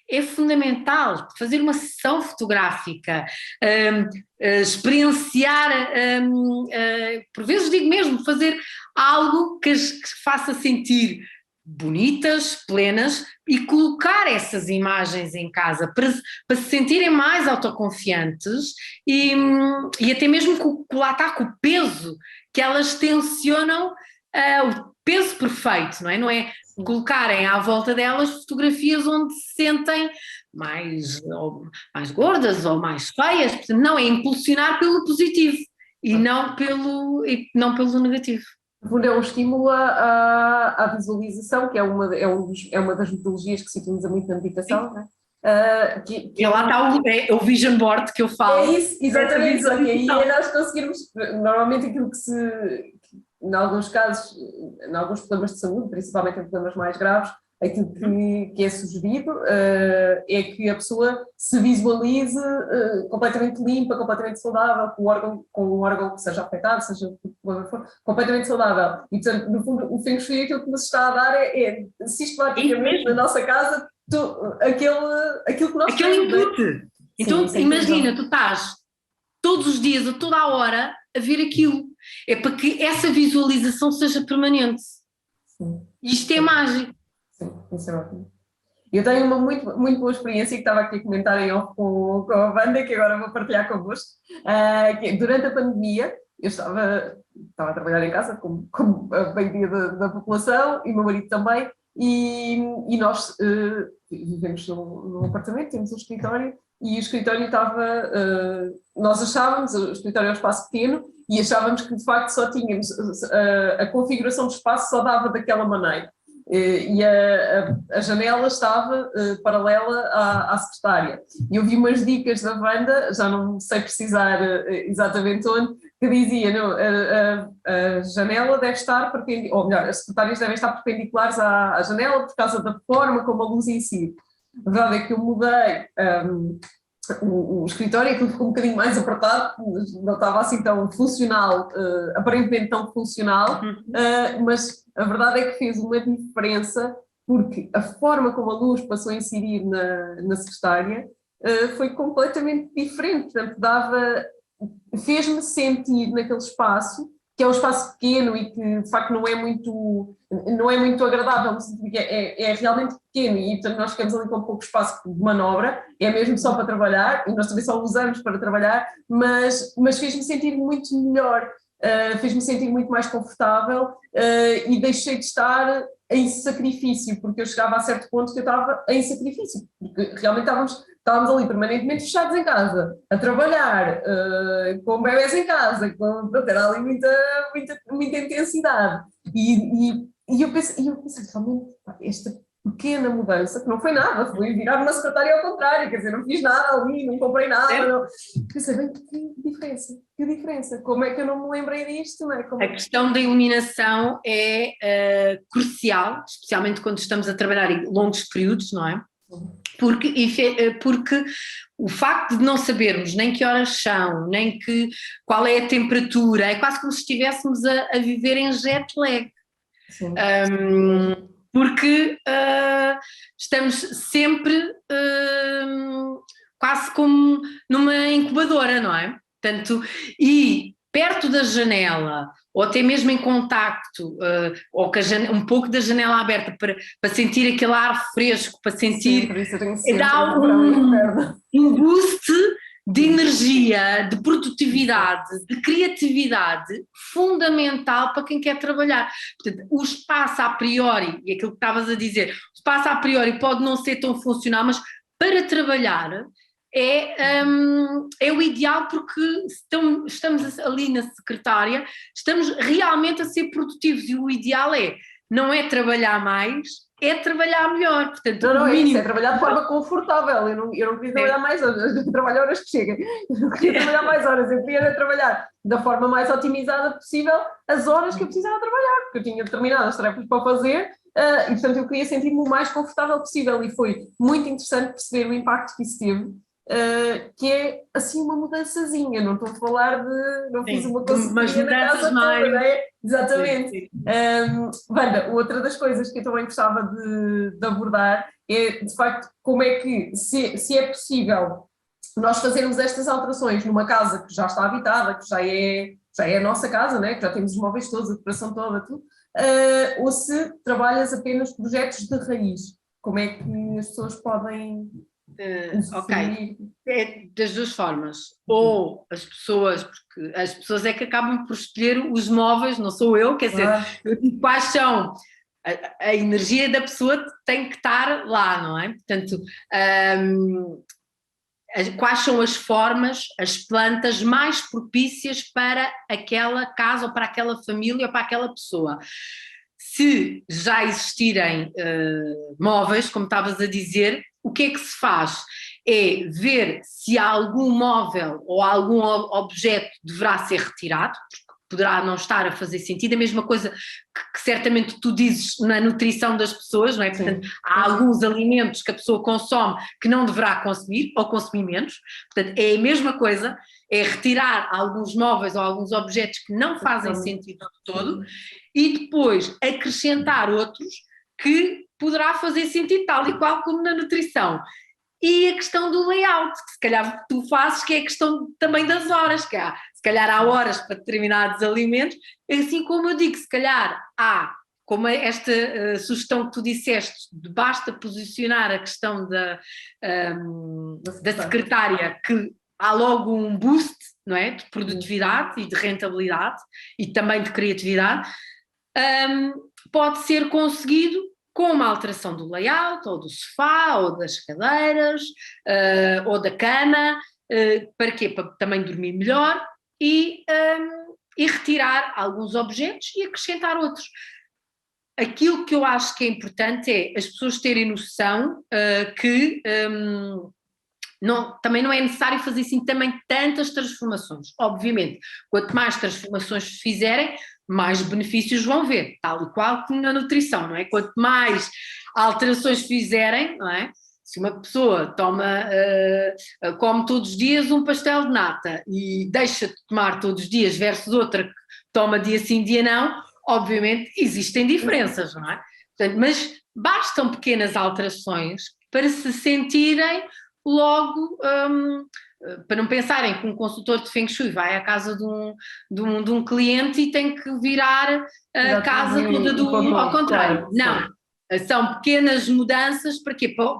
é fundamental. Fazer uma sessão fotográfica, experienciar, por vezes digo mesmo, fazer algo que faça sentir bonitas, plenas, e colocar essas imagens em casa para se sentirem mais autoconfiantes e até mesmo lá está, com o peso que elas tensionam, o peso perfeito, não é? Colocarem à volta delas fotografias onde se sentem mais gordas ou mais feias. Portanto, não, é impulsionar pelo positivo e não pelo negativo.
É um estímulo à visualização, que é uma das metodologias que se utiliza muito na meditação, não é?
E lá está o Vision Board que eu falo.
É isso, exatamente. Só que aí nós conseguirmos, normalmente aquilo em alguns casos, em alguns problemas de saúde, principalmente em problemas mais graves, aquilo que é sugerido é que a pessoa se visualize completamente limpa, completamente saudável, com um órgão que seja afetado, seja o que for, completamente saudável. E, portanto, no fundo, o Feng Shui, aquilo que nos está a dar é sistematicamente na nossa casa aquilo que nós
temos. Aquele input. Então,
sim,
imagina, tu estás todos os dias, a toda a hora, a ver aquilo. É para que essa visualização seja permanente.
Sim.
Isto é mágico.
Sim, isso é ótimo. Eu tenho uma muito, muito boa experiência que estava aqui a comentar em off com a Wanda, que agora vou partilhar convosco. Durante a pandemia, eu estava a trabalhar em casa, como a maioria da população, e o meu marido também, e nós vivemos num apartamento, temos um escritório, e o escritório estava, nós achávamos, o escritório é um espaço pequeno, e achávamos que de facto só tínhamos, a configuração do espaço só dava daquela maneira. E a janela estava paralela à secretária. E eu vi umas dicas da Wanda, já não sei precisar exatamente onde, que dizia, não, a janela deve estar perpendicular, ou melhor, as secretárias devem estar perpendiculares à janela por causa da forma como a luz incide. A verdade é que eu mudei o escritório, aquilo ficou um bocadinho mais apertado, não estava assim tão funcional, aparentemente tão funcional, mas a verdade é que fez uma diferença, porque a forma como a luz passou a incidir na secretária foi completamente diferente. Portanto, fez-me sentir naquele espaço, que é um espaço pequeno e que de facto não é muito agradável, no sentido que é realmente pequeno, e portanto nós ficamos ali com pouco espaço de manobra, é mesmo só para trabalhar, e nós também só usamos para trabalhar, mas fez-me sentir muito melhor, fez-me sentir muito mais confortável, e deixei de estar em sacrifício, porque eu chegava a certo ponto que eu estava em sacrifício, porque realmente estávamos ali permanentemente fechados em casa, a trabalhar, com bebés em casa, era ali muita intensidade. E eu pensei, realmente, esta pequena mudança, que não foi nada, foi virar uma secretária ao contrário, quer dizer, não fiz nada ali, não comprei nada. Não. Pensei, bem, que diferença, como é que eu não me lembrei disto? Não é?
A questão da iluminação é crucial, especialmente quando estamos a trabalhar em longos períodos, não é? Porque o facto de não sabermos nem que horas são, nem qual é a temperatura, é quase como se estivéssemos a viver em jet lag. Porque estamos sempre quase como numa incubadora, não é? Portanto, e perto da janela, ou até mesmo em contacto, ou com um pouco da janela aberta para sentir aquele ar fresco, para sentir, dá um boost de energia, de produtividade, de criatividade fundamental para quem quer trabalhar. Portanto, o espaço a priori, e aquilo que estavas a dizer, o espaço a priori pode não ser tão funcional, mas para trabalhar é o ideal, porque estamos ali na secretária, estamos realmente a ser produtivos, e o ideal não é trabalhar mais, é trabalhar melhor. Portanto,
Não,
o
é isso,
mínimo...
é trabalhar de forma confortável. Eu não queria trabalhar mais horas, eu trabalho horas que cheguem. Eu não queria trabalhar mais horas, eu queria trabalhar da forma mais otimizada possível as horas que eu precisava trabalhar, porque eu tinha determinadas tarefas para fazer. E portanto eu queria sentir-me o mais confortável possível e foi muito interessante perceber o impacto que isso teve, que é assim uma mudançazinha, não estou a falar de, não fiz uma consultoria na casa toda, não é? Exatamente. Wanda, outra das coisas que eu também gostava de abordar é de facto como é que, se é possível nós fazermos estas alterações numa casa que já está habitada, que já é a nossa casa, né? Que já temos os móveis todos, a decoração toda, tudo, ou se trabalhas apenas projetos de raiz, como é que as pessoas podem
ok, das duas formas, ou as pessoas, porque as pessoas é que acabam por escolher os móveis, não sou eu, quer dizer, eu digo quais são, a energia da pessoa tem que estar lá, não é? Portanto, quais são as formas, as plantas mais propícias para aquela casa ou para aquela família ou para aquela pessoa. Se já existirem móveis, como estavas a dizer, o que é que se faz? É ver se algum móvel ou algum objeto deverá ser retirado, porque poderá não estar a fazer sentido, a mesma coisa que certamente tu dizes na nutrição das pessoas, não é? Portanto, há alguns alimentos que a pessoa consome que não deverá consumir, ou consumir menos, portanto, é a mesma coisa, é retirar alguns móveis ou alguns objetos que não fazem sentido de todo, e depois acrescentar outros que poderá fazer sentido, tal e qual como na nutrição. E a questão do layout, que se calhar tu fazes, que é a questão também das horas, que há, se calhar há horas para determinados alimentos, assim como eu digo, se calhar há, como esta sugestão que tu disseste, de basta posicionar a questão da secretária, que há logo um boost, não é, de produtividade e de rentabilidade e também de criatividade, pode ser conseguido com uma alteração do layout, ou do sofá, ou das cadeiras, ou da cama, para quê? Para também dormir melhor e retirar alguns objetos e acrescentar outros. Aquilo que eu acho que é importante é as pessoas terem noção que também não é necessário fazer assim também tantas transformações. Obviamente, quanto mais transformações fizerem, mais benefícios vão ver, tal e qual como na nutrição, não é? Quanto mais alterações fizerem, não é? Se uma pessoa come todos os dias um pastel de nata e deixa de tomar todos os dias versus outra que toma dia sim, dia não, obviamente existem diferenças, não é? Portanto, mas bastam pequenas alterações para se sentirem logo, para não pensarem que um consultor de Feng Shui vai à casa de um cliente e tem que virar a casa toda ao contrário. Não, são pequenas mudanças para quê? Para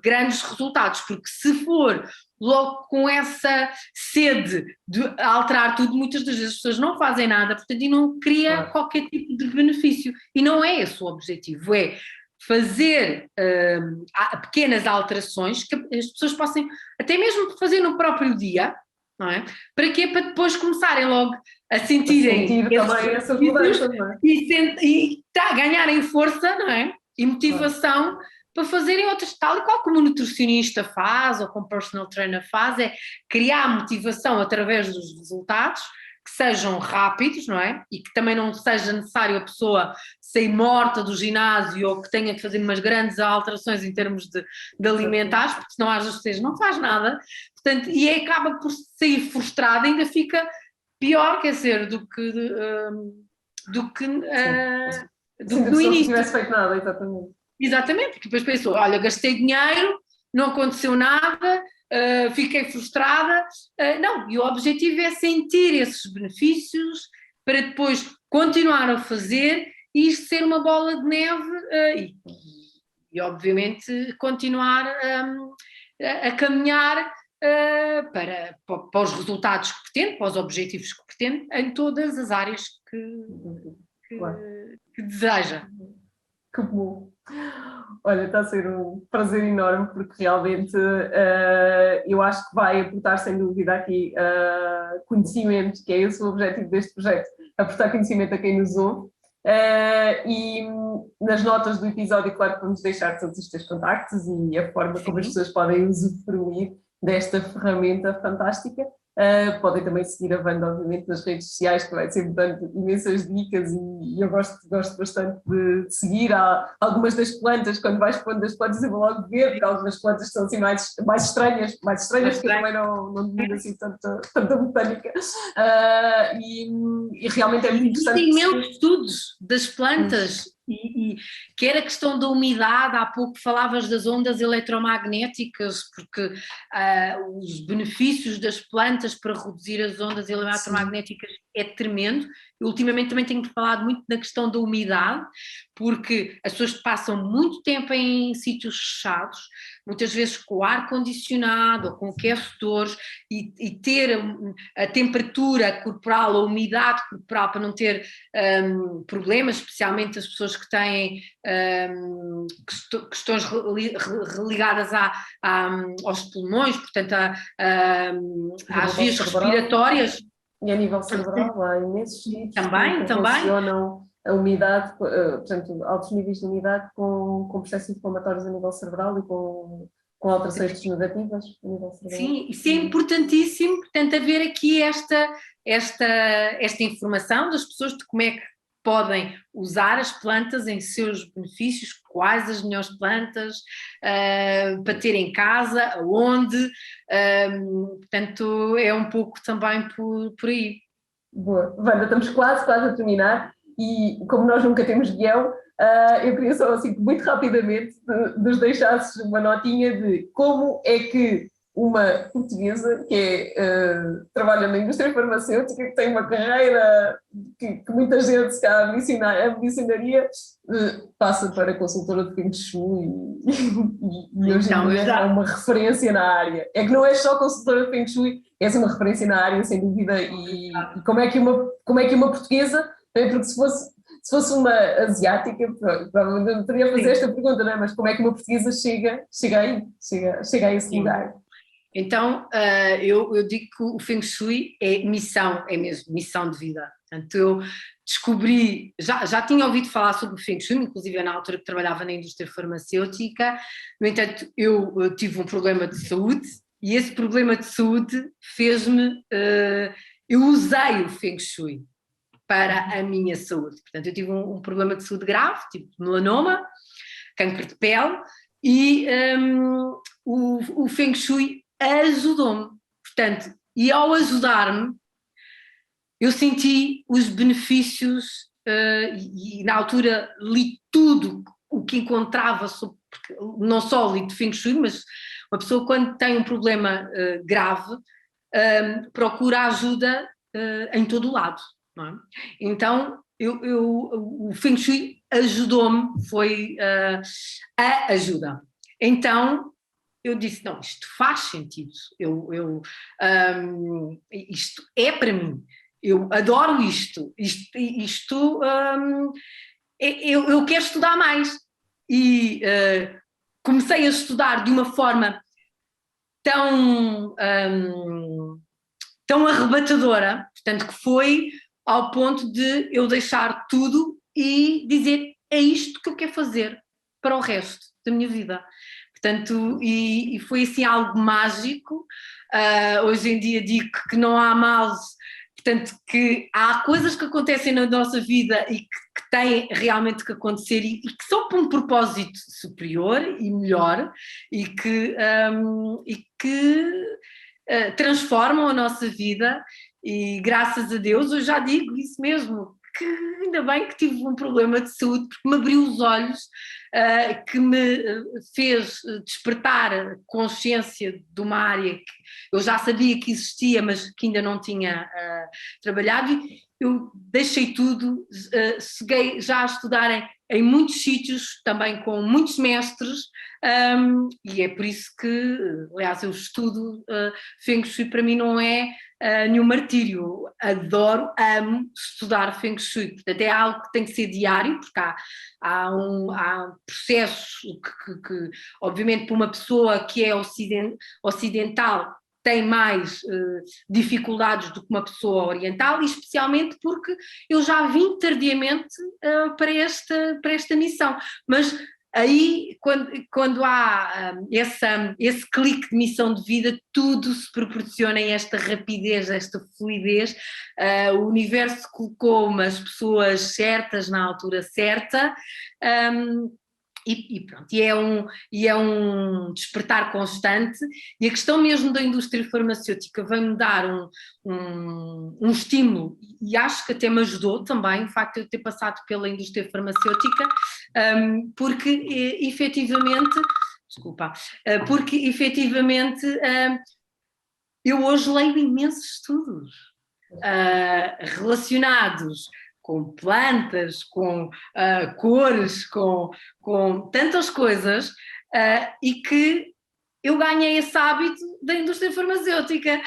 grandes resultados, porque se for logo com essa sede de alterar tudo, muitas das vezes as pessoas não fazem nada, portanto, e não cria qualquer tipo de benefício. E não é esse o objetivo, é fazer pequenas alterações que as pessoas possam, até mesmo fazer no próprio dia, não é? Para quê? Para depois começarem logo a sentirem
também essas mudanças, não é?
E ganharem força, não é? E motivação para fazerem outras, tal e qual como o nutricionista faz ou como o personal trainer faz, é criar motivação através dos resultados que sejam rápidos, não é? E que também não seja necessário a pessoa sair morta do ginásio ou que tenha que fazer umas grandes alterações em termos de alimentares, porque senão às vezes não faz nada, portanto, e acaba por sair frustrada, ainda fica pior, quer dizer, do que no início.
Se tivesse feito nada, exatamente.
Exatamente, porque depois pensou, olha, gastei dinheiro, não aconteceu nada, fiquei frustrada. Não, e o objetivo é sentir esses benefícios para depois continuar a fazer e isto ser uma bola de neve e obviamente continuar a caminhar para os resultados que pretende, para os objetivos que pretende em todas as áreas que deseja.
Que bom. Olha, está a ser um prazer enorme porque realmente eu acho que vai aportar sem dúvida aqui conhecimento, que é esse o objetivo deste projeto, aportar conhecimento a quem nos ouve E nas notas do episódio, claro que vamos deixar todos os teus contactos e a forma como as pessoas podem usufruir desta ferramenta fantástica. Podem também seguir a Wanda, obviamente, nas redes sociais, que vai sempre dando imensas dicas e eu gosto bastante de seguir. Há algumas das plantas, quando vais pondo as plantas eu vou logo ver, porque algumas plantas são assim mais estranhas, porque eu também não domino assim tanta botânica. E realmente é muito interessante.
Existem imensos estudos das plantas. E quer a questão da umidade, há pouco falavas das ondas eletromagnéticas, porque os benefícios das plantas para reduzir as ondas eletromagnéticas é tremendo. Eu ultimamente também tenho falado muito na questão da umidade, porque as pessoas passam muito tempo em sítios fechados, muitas vezes com ar condicionado ou com aquecedores, e ter a temperatura corporal, a umidade corporal para não ter problemas, especialmente as pessoas que têm questões ligadas aos pulmões, portanto às vias respiratórias.
E a nível cerebral, há imensos sítios
também
que relacionam a umidade, portanto, altos níveis de umidade com processos inflamatórios a nível cerebral e com alterações degenerativas a nível cerebral.
Sim, isso é importantíssimo, portanto, haver aqui esta informação das pessoas de como é que podem usar as plantas em seus benefícios, quais as melhores plantas para ter em casa, aonde, portanto é um pouco também por aí.
Boa. Wanda, estamos quase a terminar e como nós nunca temos guião, eu queria só assim, muito rapidamente nos deixasses uma notinha de como é que uma portuguesa que trabalha na indústria farmacêutica, que tem uma carreira que muita gente se cá a medicinaria, passa para consultora de Feng Shui e hoje em dia é uma referência na área. É que não é só consultora de Feng Shui, é uma referência na área, sem dúvida, e como é que uma portuguesa, porque se fosse uma asiática, provavelmente não teria a fazer esta pergunta, não é? Mas como é que uma portuguesa chega a esse lugar?
Então, eu digo que o Feng Shui é mesmo missão de vida. Portanto, eu descobri, já tinha ouvido falar sobre o Feng Shui, inclusive na altura que trabalhava na indústria farmacêutica. No entanto, eu tive um problema de saúde e esse problema de saúde fez-me, eu usei o Feng Shui para a minha saúde. Portanto, eu tive um problema de saúde grave, tipo melanoma, cancro de pele, e o Feng Shui ajudou-me, portanto, e ao ajudar-me, eu senti os benefícios e na altura li tudo o que encontrava, porque não só li de Feng Shui, mas uma pessoa quando tem um problema grave procura ajuda em todo o lado, não é? Então, o Feng Shui ajudou-me, foi a ajuda. Então, eu disse, não, isto faz sentido, isto é para mim, eu adoro isto eu quero estudar mais. E comecei a estudar de uma forma tão arrebatadora, portanto que foi ao ponto de eu deixar tudo e dizer, é isto que eu quero fazer para o resto da minha vida. Portanto, e foi assim algo mágico. Hoje em dia digo que não há mal, portanto que há coisas que acontecem na nossa vida e que têm realmente que acontecer e que são por um propósito superior e melhor e que transformam a nossa vida. E graças a Deus eu já digo isso mesmo, que ainda bem que tive um problema de saúde, porque me abriu os olhos, que me fez despertar consciência de uma área que eu já sabia que existia, mas que ainda não tinha trabalhado, e eu deixei tudo, cheguei já a estudar em muitos sítios, também com muitos mestres, e é por isso que, aliás, eu estudo Feng Shui, para mim não é nenhum martírio, adoro, amo estudar Feng Shui, portanto é algo que tem que ser diário, porque há um processo que obviamente para uma pessoa que é ocidental tem mais dificuldades do que uma pessoa oriental, e especialmente porque eu já vim tardiamente para esta missão. Mas aí, quando há esse clique de missão de vida, tudo se proporciona em esta rapidez, esta fluidez. O universo colocou-me as pessoas certas na altura certa. E pronto, é um despertar constante, e a questão mesmo da indústria farmacêutica veio-me dar um estímulo, e acho que até me ajudou também o facto de eu ter passado pela indústria farmacêutica, porque efetivamente eu hoje leio imensos estudos relacionados com plantas, com cores, com tantas coisas, e que eu ganhei esse hábito da indústria farmacêutica.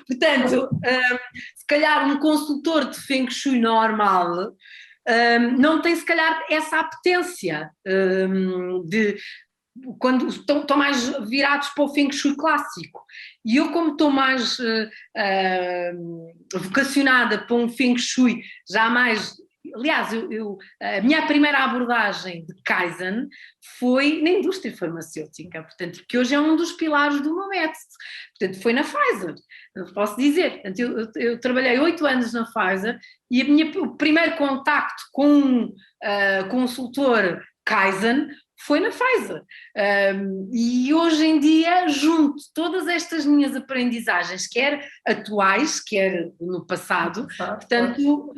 Portanto, se calhar um consultor de Feng Shui normal não tem, se calhar, essa apetência quando estão mais virados para o Feng Shui clássico. E eu, como estou mais vocacionada para um Feng Shui já mais... Aliás, a minha primeira abordagem de Kaizen foi na indústria farmacêutica, portanto, que hoje é um dos pilares do meu método. Portanto, foi na Pfizer, posso dizer. Portanto, eu trabalhei 8 anos na Pfizer, e o primeiro contacto com um consultor Kaizen foi na Pfizer. E hoje em dia junto todas estas minhas aprendizagens, quer atuais, quer no passado, portanto,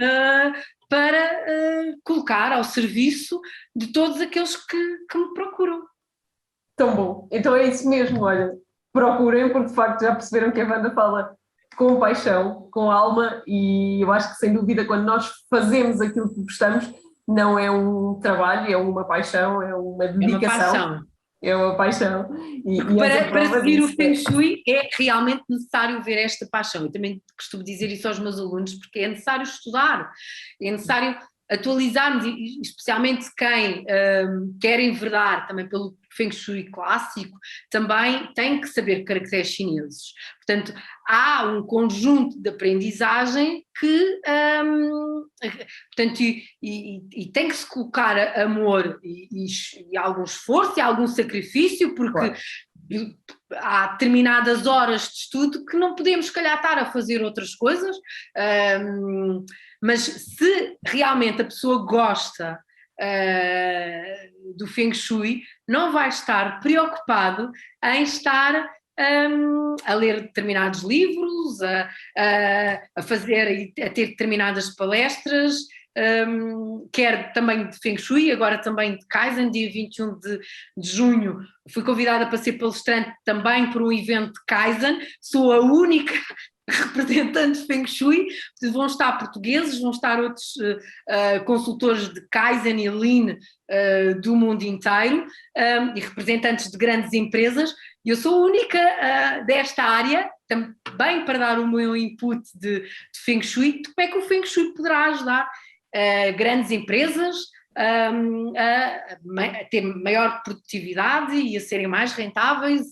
para colocar ao serviço de todos aqueles que me procuram.
Tão bom. Então é isso mesmo, olha, procurem, porque de facto já perceberam que a Wanda fala com paixão, com alma, e eu acho que sem dúvida quando nós fazemos aquilo que gostamos, não é um trabalho, é uma paixão, é uma dedicação. É uma paixão.
Para seguir o Feng Shui é realmente necessário ver esta paixão. Eu também costumo dizer isso aos meus alunos, porque é necessário estudar, é necessário atualizarmos, especialmente quem quer enverdar também pelo Feng Shui clássico, também tem que saber caracteres chineses. Portanto, há um conjunto de aprendizagem que, portanto, e tem que se colocar amor e algum esforço e algum sacrifício, porque há determinadas horas de estudo que não podemos, se calhar, estar a fazer outras coisas, mas se realmente a pessoa gosta do Feng Shui, não vai estar preocupado em estar a ler determinados livros, a ter determinadas palestras, quer também de Feng Shui, agora também de Kaizen, dia 21 de junho, fui convidada para ser palestrante também por um evento de Kaizen, sou a única representantes de Feng Shui, vão estar portugueses, vão estar outros consultores de Kaizen e Lean do mundo inteiro, e representantes de grandes empresas. Eu sou a única desta área, também para dar o meu input de Feng Shui, de como é que o Feng Shui poderá ajudar grandes empresas a ter maior produtividade e a serem mais rentáveis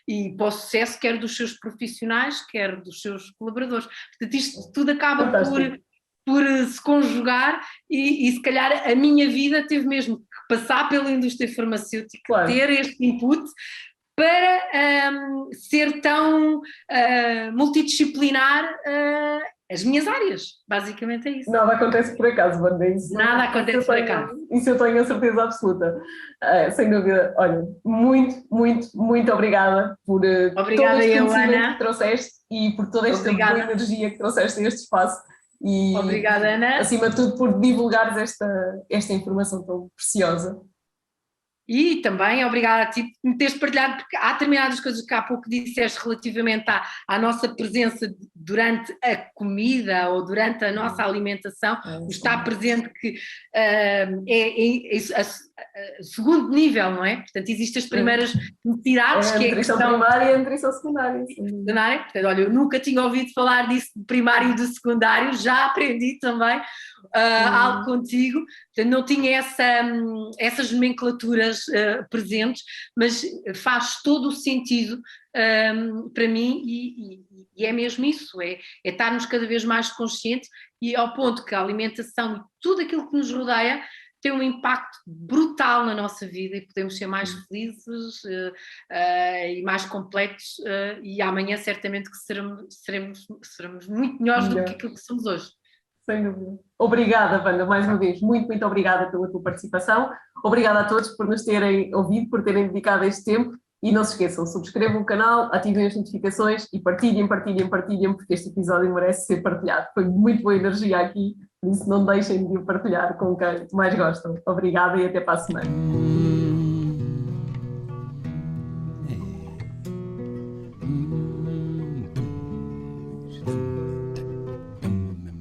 e para o sucesso quer dos seus profissionais, quer dos seus colaboradores. Portanto, isto tudo acaba por se conjugar e se calhar a minha vida teve mesmo que passar pela indústria farmacêutica, ter este input para ser tão multidisciplinar as minhas áreas, basicamente é isso.
Nada acontece por acaso, Wanda.
Nada acontece por acaso.
Isso eu tenho a certeza absoluta. Sem dúvida. Olha, muito, muito, muito obrigada por todo este conhecimento que trouxeste e por toda esta boa energia que trouxeste a este espaço. E,
obrigada, Ana.
Acima de tudo, por divulgares esta informação tão preciosa.
E também obrigada a ti por me teres partilhado, porque há determinadas coisas que há pouco disseste relativamente à nossa presença durante a comida ou durante a nossa alimentação, o estar presente que é segundo nível, não é? Portanto, existem as primeiras necessidades, que é a
nutrição primária e a nutrição secundária.
Portanto, olha, eu nunca tinha ouvido falar disso de primário e de secundário, já aprendi também algo contigo, portanto, não tinha essas nomenclaturas presentes, mas faz todo o sentido para mim e é mesmo isso, é estarmos cada vez mais conscientes e ao ponto que a alimentação e tudo aquilo que nos rodeia tem um impacto brutal na nossa vida e podemos ser mais felizes e mais completos e amanhã certamente que seremos muito melhores do que aquilo que somos hoje.
Sem dúvida. Obrigada, Wanda, mais uma vez. Muito, muito obrigada pela tua participação. Obrigada a todos por nos terem ouvido, por terem dedicado este tempo. E não se esqueçam, subscrevam o canal, ativem as notificações e partilhem, porque este episódio merece ser partilhado. Foi muito boa energia aqui, por isso não deixem de o partilhar com quem mais gostam. Obrigada e até para a semana.